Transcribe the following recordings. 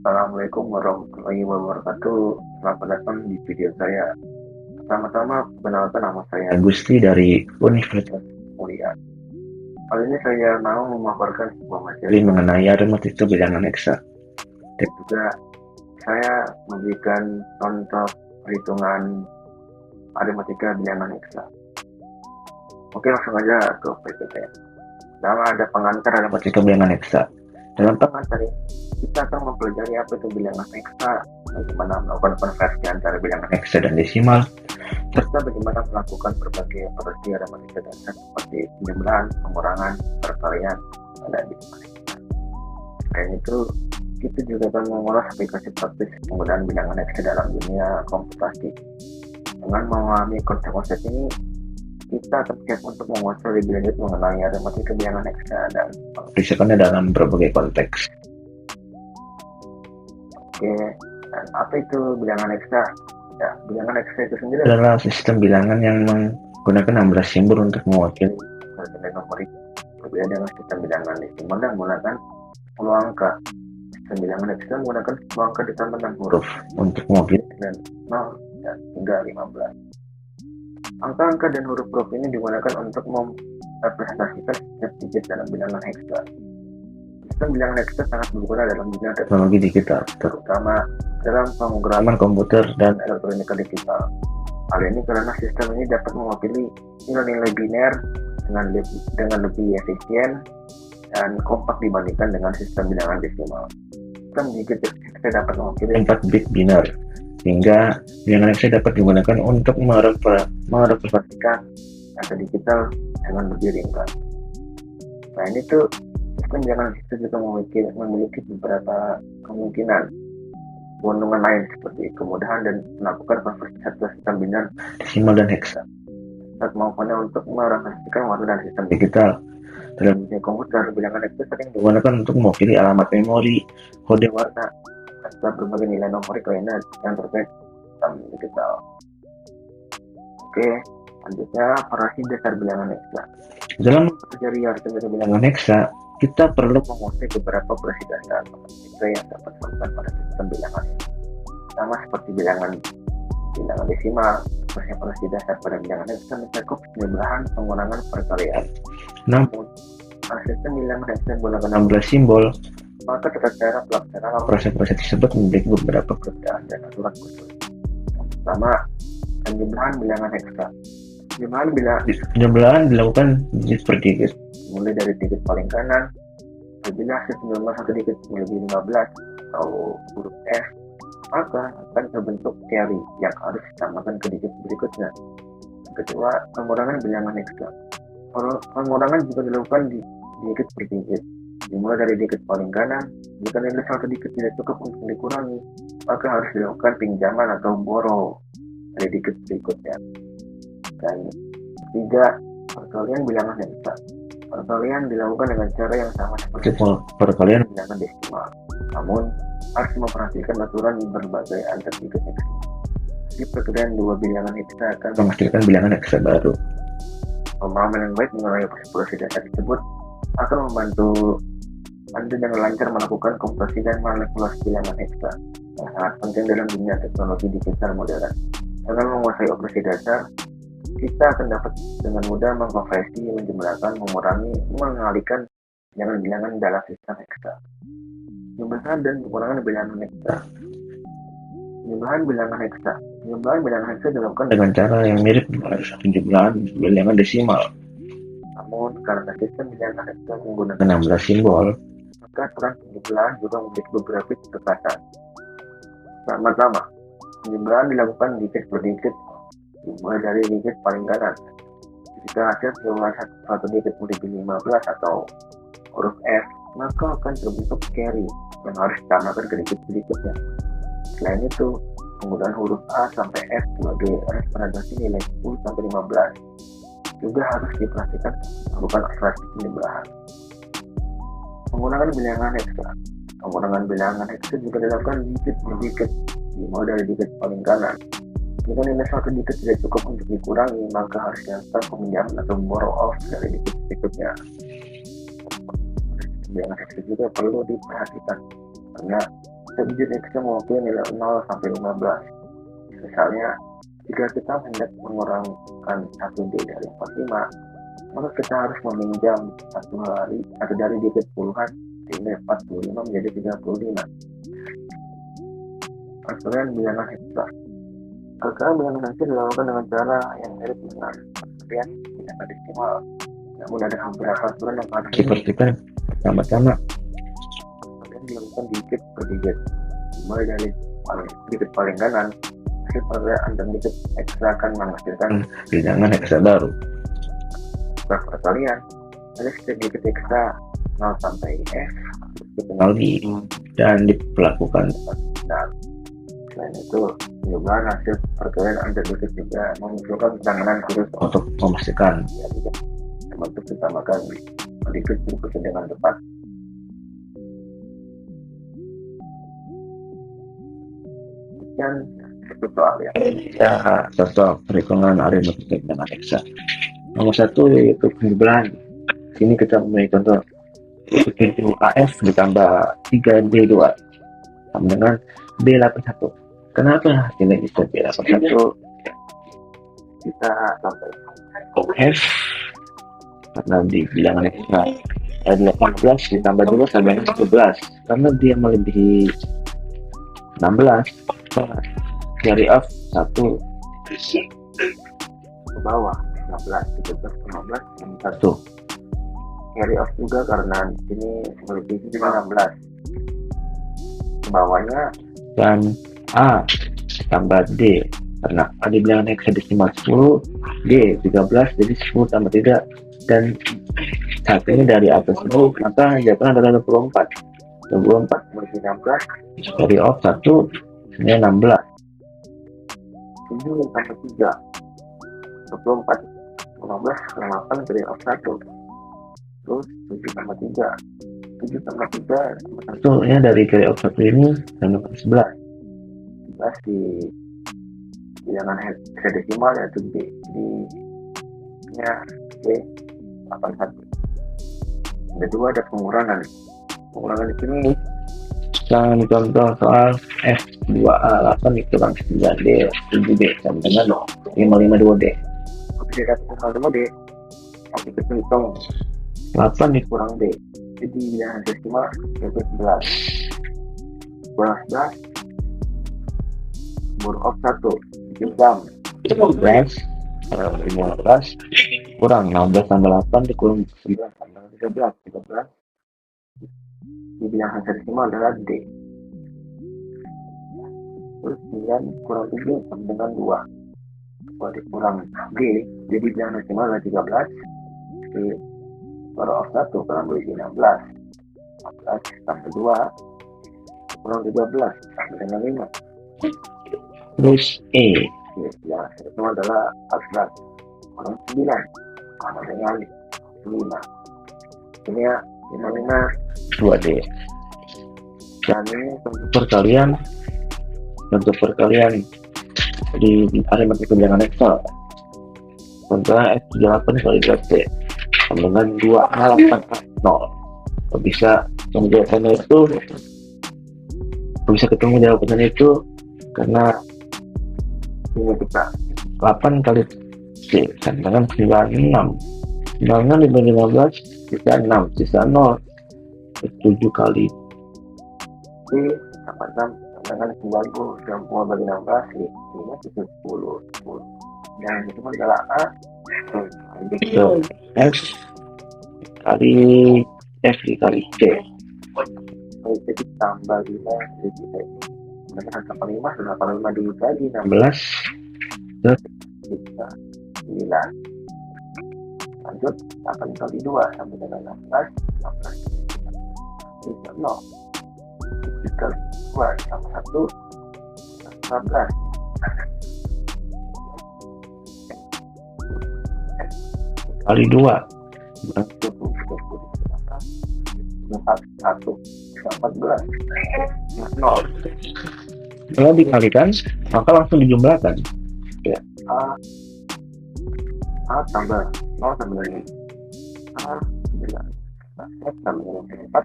Assalamualaikum warahmatullahi wabarakatuh. Selamat datang di video saya. Pertama-tama, perkenalkan nama saya Gusti dari Universitas Mulia. Kali ini saya mau memaparkan sebuah materi mengenai aritmatika bilangan eksak. Dan juga saya memberikan contoh perhitungan aritmatika bilangan eksak. Oke, langsung aja ke PPT. Pertama ada pengantar aritmatika bilangan eksak. Dalam pengantar ini kita akan mempelajari apa itu bilangan eksak, bagaimana melakukan konversi antara bilangan eksak dan desimal, serta bagaimana melakukan berbagai operasi aritmatika dasar seperti penjumlahan, pengurangan, perkalian, dan aritmatika. Selain itu, kita juga akan mengulas aplikasi praktis penggunaan bilangan eksak dalam dunia komputasi. Dengan memahami konsep-konsep ini, kita akan siap untuk menguasai lebih lanjut mengenai aritmatika bilangan eksak dan mengaplikasikannya dalam berbagai konteks. Oke, dan apa itu bilangan eksak? Ya, bilangan eksak itu sendiri adalah sistem bilangan yang menggunakan 16 simbol untuk mewakili nilai numerik. Berbeda dengan sistem bilangan desimal yang menggunakan 10 angka. Sistem bilangan eksak menggunakan 10 angka ditambah 6 huruf untuk mewakili nilai 0 dan hingga 15. Angka-angka dan huruf-huruf ini digunakan untuk merepresentasikan setiap digit dalam bilangan heksa. Sistem bilangan heksa sangat berguna dalam bidang teknologi digital, terutama dalam pemrograman komputer dan elektronika digital. Hal ini karena sistem ini dapat mewakili nilai-nilai biner dengan lebih efisien dan kompak dibandingkan dengan sistem bilangan desimal. Sistem digit heksa dapat mewakili 4 bit biner, sehingga bilangan eksak dapat digunakan untuk merepresentasikan data digital dengan lebih ringkas. Selain itu, sistem bilangan eksak juga memiliki beberapa kemungkinan keuntungan lain seperti kemudahan dan melakukan konversi satu sistem biner, desimal dan heksa. Saat kemampuannya untuk merepresentasikan warna dan sistem digital. Dalam dunia komputer, bilangan eksak sering digunakan untuk mewakili alamat memori, kode warna, serta berbagai nilai numerik lainnya yang terkait sistem digital. Oke, selanjutnya operasi dasar bilangan eksak. Dalam mempelajari aritmatika bilangan eksak, kita perlu menguasai beberapa operasi dasar matematika yang dapat dilakukan pada sistem bilangan. Sama seperti bilangan desimal, operasi dasar pada bilangan eksak mencakup penjumlahan, pengurangan, perkalian. Namun, pada sistem bilangan eksak menggunakan 16 simbol, maka tata cara pelaksanaan operasi-operasi tersebut memiliki beberapa perbedaan dan aturan khusus. Yang pertama, penjumlahan bilangan eksak. Penjumlahan dilakukan digit per digit, mulai dari digit paling kanan. Apabila hasil penjumlahan satu digit melebihi 15 atau huruf F, maka akan terbentuk carry yang harus ditambahkan ke digit berikutnya. Yang kedua, pengurangan bilangan eksak. Pengurangan juga dilakukan di digit per digit, dimulai dari digit paling kanan. Jika nilai satu digit tidak cukup untuk dikurangi, maka harus dilakukan pinjaman atau borrow dari digit berikutnya. Dan ketiga, perkalian bilangan eksak. Perkalian dilakukan dengan cara yang sama seperti perkalian bilangan desimal, namun harus memperhatikan aturan berbagai antar digit eksak. Di perkalian dua bilangan eksak akan menghasilkan bilangan eksak baru. Pemahaman yang baik mengenai operasi dasar tersebut akan membantu Anda dengan lancar melakukan komputasi dan manipulasi bilangan eksak yang sangat penting dalam dunia teknologi digital modern. Dengan menguasai operasi dasar, kita akan dapat dengan mudah mengkonversi, menjumlahkan, mengurangi, mengalihkan bilangan-bilangan dalam sistem eksak. Jumlahan dan pengurangan bilangan eksak. Jumlahan bilangan eksak. Jumlahan bilangan eksak dilakukan dengan cara yang mirip dengan penjumlahan bilangan desimal. Namun, karena sistem bilangan eksak menggunakan 16 simbol, maka aturan penjumlahan juga memiliki beberapa kekerasan. Pertama, penjumlahan dilakukan digit per digit, dimulai dari digit paling kanan. Jika hasil penjumlahan satu digit melebihi 15 atau huruf F, maka akan terbentuk carry yang harus ditambahkan ke digit berikutnya. Selain itu, penggunaan huruf A sampai F sebagai representasi nilai 10 sampai 15 juga harus diperhatikan melakukan operasi penjumlahan. Pengurangan bilangan eksak. Pengurangan bilangan eksak juga dilakukan digit per digit, dimulai dari digit paling kanan. Jika nilai satu digit tidak cukup untuk dikurangi, maka harus dilakukan peminjaman atau borrow off dari digit berikutnya. bilangan hexa juga perlu diperhatikan karena setiap hexa mewakili nilai 0 sampai 15. Misalnya, jika kita hendak mengurangkan 1D dari 45, maka kita harus meminjam satu dari digit puluhan sehingga 45 menjadi 35. Perkalian bilangan hexa. Perkalian bilangan hexa dilakukan dengan cara yang mirip dengan perkalian bilangan desimal. Namun ada beberapa aturan yang harus diperhatikan. Pertama-tama, perkalian dilakukan digit per digit, mulai dari digit paling kanan. Hasil perkalian dan digit hexa akan menghasilkan bilangan hexa baru. Perkalian ada setiap digit hexa 0 sampai F dikenal dan diperlakukan benar. Selain itu, penyebabkan hasil perkalian antar digit juga memunculkan penanganan khusus untuk memastikan untuk ditambahkan digit berikutnya dengan tepat. Dan satu soal ya, contoh perhitungan aritmetik dengan hexa. Nomor 1 yaitu penjumlahan. Sini kita memiliki contoh 7AF ditambah 3B2 sama dengan B81. Kenapa hasilnya bisa B81? Kita sampai OF karena di bilangan hexa ada 18 ditambah 2 sama dengan 11. Karena dia melebihi 16, dari off 1 ke bawah 16, 15 dan 1. Carry off juga karena ini melebihi 16. Ke bawahnya dan A tambah D karena A di bilangan hexadesimal 10, D 13, jadi 10 tambah 3 dan saat ini dari atas 10, maka jawabannya adalah 24 melebihi 16, carry off 1 ini 16. 7 tambah 3 24, 15 ke 8 carry off 1, terus 7 tambah 3 1 ya, dari carry off 1 ini dan 11 di bilangan hexadesimal yaitu B di nya B81. Yang kedua ada pengurangan di sini yang contoh soal F2A8 dikurang 9D 7D sama dengan 552D. Oke, kita 552D nanti kita hitung 8 dikurang D, jadi bilangan desimal yaitu 11 kurang 11 off 1 dikurang 15 kurang 16 tambah 8 dikurang 9 tambah 13 di bilangan desimal adalah D. Terus 9 kurang 7 sama dengan 2 dikurang D, jadi bilangan desimal adalah 13 di power of 1 kurang 16 tambah 2 kurang 13 sama dengan 5. Terus E ya, itu adalah 14 kurang 9 sama dengan 5. Ini ya 55 2D. Dan ini bentuk perkalian di aritmetik bilangan hexa. Contohnya F38 kali 2D sama dengan 2A80. Bisa ketemu jawabannya itu karena ini kita 8 kali C sama dengan 96 dibagi 15 sisa 6 sisa 0 7 kali C 86 dengan 90 bagi 16 ini 10 dan itu adalah A F kali F dikali C. Jadi tambah 5 jadi dengan 85 dibagi 16 terus bisa 9. Lanjut 8 kali 2 sama dengan 16 bisa 0 dikali 2 sama 1 15 kali 2 14 0. Kalau dikalikan maka langsung dijumlahkan ya. A tambah 0 sama dengan A 9 Sambil 4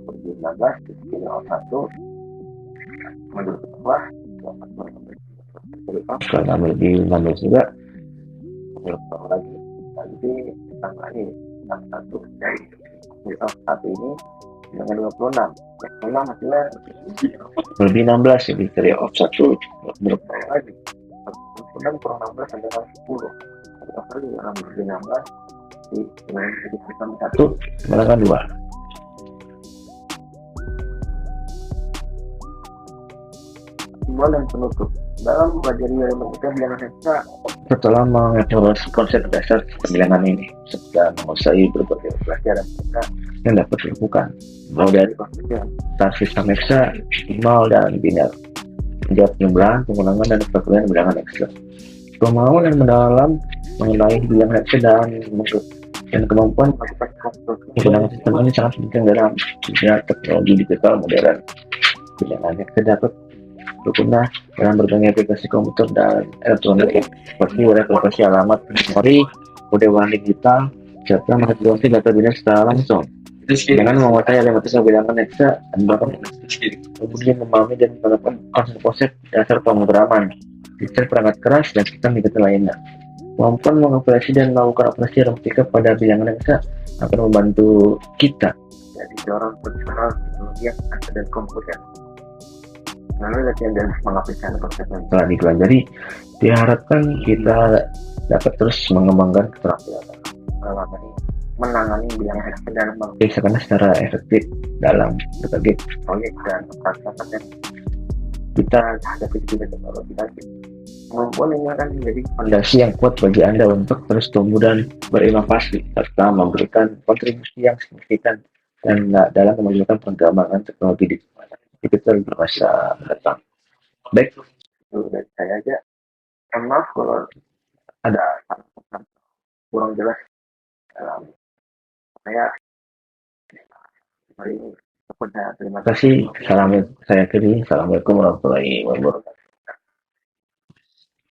2019 skill of 1 menurut bawah karena lebih 16 juga menurut bawah lagi nanti ditambah lagi 61 dari skill of 1 ini dengan 26 yang hasilnya lebih 16 jadi dari of 1 menurut bawah lagi kemudian kurang 16 sampai 10 kali lebih 16 di dengan satu menangkan 2 simbol dan penutup dalam mempelajari matematika bilangan heksa setelah mengevaluasi konsep dasar pembilangan ini serta menguasai berbagai pelajaran yang dapat dilakukan mulai dari konsep sistem heksa, decimal dan biner hingga penjumlahan, pengulangan dan perkalian bilangan heksa. Pemahaman yang mendalam mengenai bilangan heksa dan kemampuan menggunakan sistem ini sangat penting dalam dunia teknologi digital modern. Bilangan heksa dapat berguna dalam berbagai aplikasi komputer dan elektronik seperti verifikasi alamat memori, kode warna digital, serta manipulasi data biner secara langsung. Dengan menguasai matematika bilangan heksa, Anda kemudian memahami dan menerapkan konsep-konsep dasar pemrograman, sistem perangkat keras, dan sistem digital lainnya. Kemampuan mengoperasi dan melakukan operasi matematika pada bilangan heksa akan membantu kita jadi seorang profesional teknologi yang ada dan komputer. Melalui latihan dan mengaplikasikan konsep yang telah dipelajari, diharapkan kita dapat terus mengembangkan keterampilan menangani bilangan heksa dan mengeksekusinya secara efektif dalam berbagai proyek dan masyarakat yang kita hadapi di teknologi tadi. Kemampuan ini akan menjadi fondasi yang kuat bagi Anda untuk terus tumbuh dan berinovasi serta memberikan kontribusi yang signifikan dan dalam memajukan pengembangan teknologi digital bermasa mendatang. Baik, itu dari saya aja. Maaf kalau ada kurang jelas dalam saya hari ini. Terima kasih. Salam saya kiri. Assalamualaikum warahmatullahi wabarakatuh.